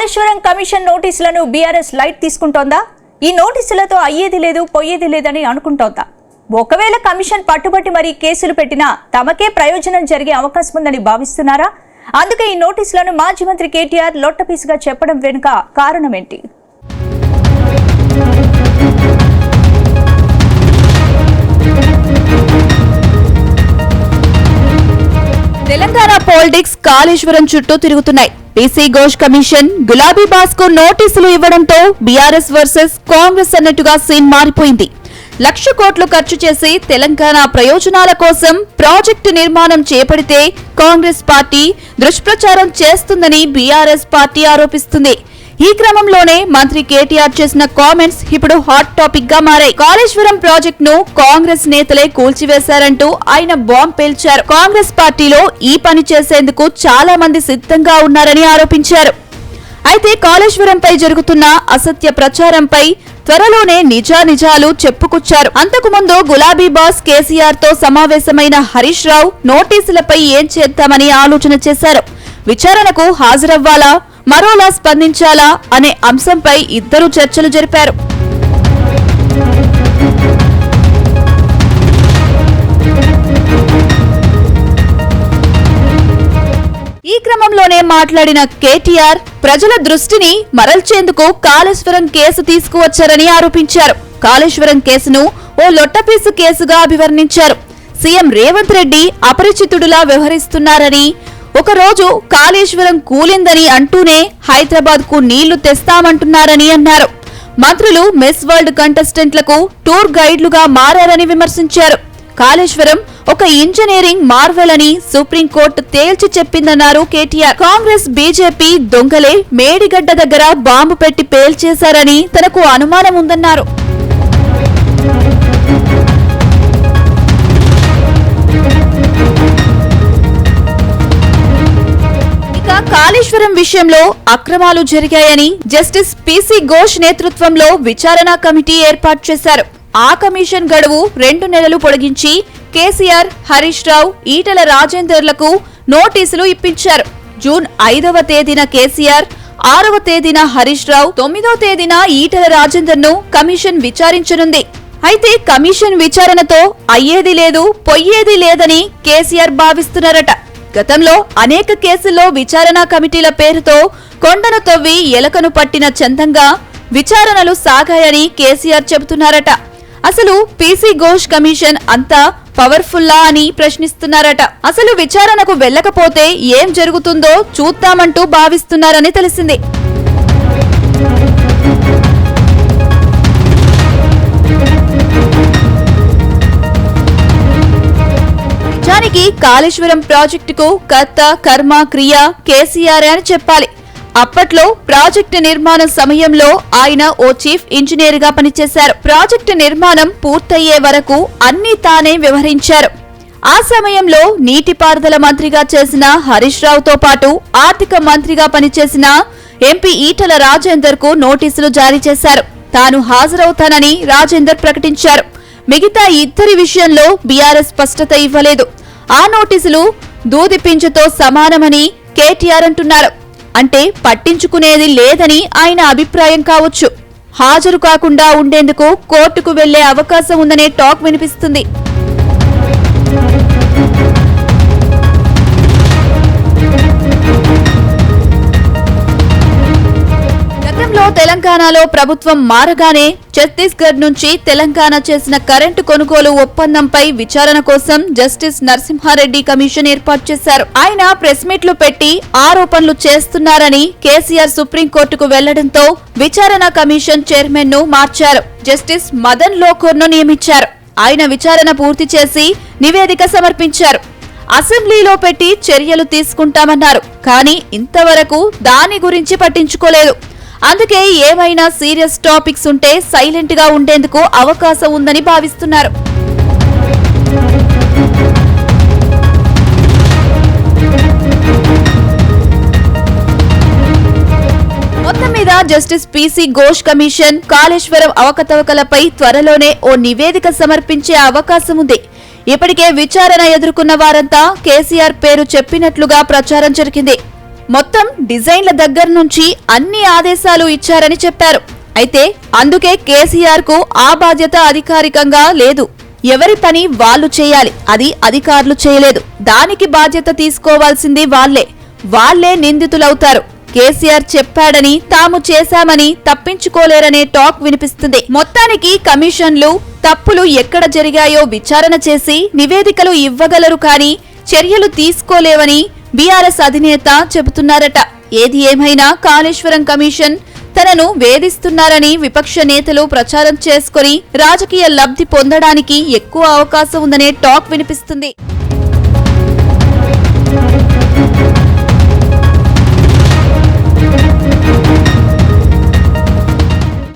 Kaleshwaram commission నోటీసులను BRS light తీసుకుంటోందా? ఈ నోటీసులతో అయ్యేది లేదు పోయేది లేదని అనుకుంటోందా? ఒకవేళ కమిషన్ పట్టుబట్టి మరీ కేసులు పెట్టినా తమకే ప్రయోజనం జరిగే అవకాశం ఉందని భావిస్తున్నారా? అందుకే ఈ నోటీసులను మాజీ మంత్రి కేటీఆర్ లొట్టపీసుగా చెప్పడం వెనుక కారణం ఏంటి? తెలంగాణ పాలిటిక్స్ కాళేశ్వరం చుట్టూ తిరుగుతున్నాయి. పీసీ ఘోష్ కమిషన్ గులాబీ బాస్ కు నోటీసులు ఇవ్వడంతో బీఆర్ఎస్ వర్సెస్ కాంగ్రెస్ అన్నట్టుగా సీన్ మారిపోయింది. 1,00,000 కోట్లు ఖర్చు చేసి తెలంగాణ ప్రయోజనాల కోసం ప్రాజెక్టు నిర్మాణం చేపడితే కాంగ్రెస్ పార్టీ దుష్ప్రచారం చేస్తుందని బీఆర్ఎస్ పార్టీ ఆరోపిస్తుంది. ఈ క్రమంలోనే మంత్రి కేటీఆర్ చేసిన కామెంట్స్ ఇప్పుడు హాట్ టాపిక్ గా మారాయి. కాళేశ్వరం ప్రాజెక్ట్ ను కాంగ్రెస్ నేతలే కూల్చివేశారంటూ ఆయన బాంబ్ పేల్చారు. కాంగ్రెస్ పార్టీలో ఈ పని చేసేందుకు చాలా మంది సిద్ధంగా ఉన్నారని ఆరోపించారు. అయితే కాళేశ్వరంపై జరుగుతున్న అసత్య ప్రచారంపై త్వరలోనే నిజాలు చెప్పుకొచ్చారు. అంతకుముందు గులాబీ బాస్ కేసీఆర్ తో సమావేశమైన హరీష్ రావు నోటీసులపై ఏం చేద్దామని ఆలోచన చేశారు. విచారణకు హాజరవ్వాలా, మరోలా స్పందించాలా అనే అంశంపై ఇద్దరు చర్చలు జరిపారు. ఈ క్రమంలోనే మాట్లాడిన కేటీఆర్ ప్రజల దృష్టిని మరల్చేందుకు కాళేశ్వరం కేసు తీసుకువచ్చారని ఆరోపించారు. కాళేశ్వరం కేసును ఓ లొట్టపీసు కేసుగా అభివర్ణించారు. సీఎం రేవంత్ రెడ్డి అపరిచితుడిలా వ్యవహరిస్తున్నారని, ఒకరోజు కాళేశ్వరం కూలిందని అంటూనే హైదరాబాద్ కు నీళ్లు తెస్తామంటున్నారని అన్నారు. మంత్రులు మిస్ వరల్డ్ కంటెస్టెంట్లకు టూర్ గైడ్లుగా మారారని విమర్శించారు. కాళేశ్వరం ఒక ఇంజనీరింగ్ మార్వెల్ అని సుప్రీంకోర్టు తేల్చి చెప్పిందన్నారు కేటీఆర్. కాంగ్రెస్ బీజేపీ దొంగలే మేడిగడ్డ దగ్గర బాంబు పెట్టి పేల్చేశారని తనకు అనుమానం ఉందన్నారు. కాళేశ్వరం విషయంలో అక్రమాలు జరిగాయని జస్టిస్ పీసీ ఘోష్ నేతృత్వంలో విచారణ కమిటీ ఏర్పాటు చేశారు. ఆ కమిషన్ గడువు 2 నెలలు పొడిగించి కేసీఆర్, హరీష్ రావు, ఈటెల రాజేందర్లకు నోటీసులు ఇప్పించారు. జూన్ 5వ తేదీన కేసీఆర్, 6వ తేదీన హరీష్ రావు, 9వ తేదీన ఈటెల రాజేందర్ ను కమిషన్ విచారించనుంది. అయితే కమిషన్ విచారణతో అయ్యేది లేదు పొయ్యేది లేదని కేసీఆర్ భావిస్తున్నారట. గతంలో అనేక కేసుల్లో విచారణ కమిటీల పేరుతో కొండను తవ్వి ఎలకను పట్టిన చందంగా విచారణలు సాగాయని కేసీఆర్ చెబుతున్నారట. అసలు పీసీ ఘోష్ కమిషన్ అంతా పవర్ఫుల్లా అని ప్రశ్నిస్తున్నారట. అసలు విచారణకు వెళ్లకపోతే ఏం జరుగుతుందో చూద్దామంటూ భావిస్తున్నారని తెలిసింది. నిజానికి కాళేశ్వరం ప్రాజెక్టుకు కర్త, కర్మ, క్రియ కేసీఆర్ అని చెప్పాలి. అప్పట్లో ప్రాజెక్టు నిర్మాణ సమయంలో ఆయన ఓ చీఫ్ ఇంజనీర్ గా పనిచేశారు. ప్రాజెక్టు నిర్మాణం పూర్తయ్యే వరకు అన్ని తానే వ్యవహరించారు. ఆ సమయంలో నీటిపారుదల మంత్రిగా చేసిన హరీష్ రావుతో పాటు ఆర్థిక మంత్రిగా పనిచేసిన ఎంపీ ఈటెల రాజేందర్ కు నోటీసులు జారీ చేశారు. తాను హాజరవుతానని రాజేందర్ ప్రకటించారు. మిగతా ఇద్దరి విషయంలో బీఆర్ఎస్ స్పష్టత ఇవ్వలేదు. ఆ నోటీసులు దూదిపింజతో సమానమని కేటీఆర్ అంటున్నారు. అంటే పట్టించుకునేది లేదని ఆయన అభిప్రాయం కావచ్చు. హాజరు కాకుండా ఉండేందుకు కోర్టుకు వెళ్లే అవకాశం ఉందనే టాక్ వినిపిస్తుంది. తెలంగాణలో ప్రభుత్వం మారగానే ఛత్తీస్గఢ్ నుంచి తెలంగాణ చేసిన కరెంటు కొనుగోలు ఒప్పందంపై విచారణ కోసం జస్టిస్ నరసింహారెడ్డి కమిషన్ ఏర్పాటు చేశారు. ఆయన ప్రెస్ మీట్లు పెట్టి ఆరోపణలు చేస్తున్నారని కేసీఆర్ సుప్రీంకోర్టుకు వెళ్లడంతో విచారణ కమిషన్ చైర్మన్ ను మార్చారు. జస్టిస్ మదన్ లోకూర్ ను నియమించారు. ఆయన విచారణ పూర్తి చేసి నివేదిక సమర్పించారు. అసెంబ్లీలో పెట్టి చర్యలు తీసుకుంటామన్నారు. కానీ ఇంతవరకు దాని గురించి పట్టించుకోలేదు. అందుకే ఏమైనా సీరియస్ టాపిక్స్ ఉంటే సైలెంట్ గా ఉండేందుకు అవకాశం ఉందని భావిస్తున్నారు. మొత్తం మీద జస్టిస్ పీసీ ఘోష్ కమిషన్ కాళేశ్వరం అవకతవకలపై త్వరలోనే ఓ నివేదిక సమర్పించే అవకాశం ఉంది. ఇప్పటికే విచారణ ఎదుర్కొన్న వారంతా కేసీఆర్ పేరు చెప్పినట్లుగా ప్రచారం జరిగింది. మొత్తం డిజైన్ల దగ్గర నుంచి అన్ని ఆదేశాలు ఇచ్చారని చెప్పారు. అయితే అందుకే కేసీఆర్ కు ఆ బాధ్యత అధికారికంగా లేదు. ఎవరి పని వాళ్ళు చేయాలి, అది అధికారులు చేయలేదు. దానికి బాధ్యత తీసుకోవాల్సింది వాళ్లే నిందితులవుతారు. కేసీఆర్ చెప్పాడని తాము చేశామని తప్పించుకోలేరనే టాక్ వినిపిస్తుంది. మొత్తానికి కమిషన్లు తప్పులు ఎక్కడ జరిగాయో విచారణ చేసి నివేదికలు ఇవ్వగలరు, కానీ చర్యలు తీసుకోలేవని బీఆర్ఎస్ అధినేత చెబుతున్నారట. ఏది ఏమైనా కాళేశ్వరం కమిషన్ తనను వేధిస్తున్నారని విపక్ష నేతలు ప్రచారం చేసుకుని రాజకీయ లబ్ధి పొందడానికి ఎక్కువ అవకాశం ఉందనే టాక్ వినిపిస్తుంది.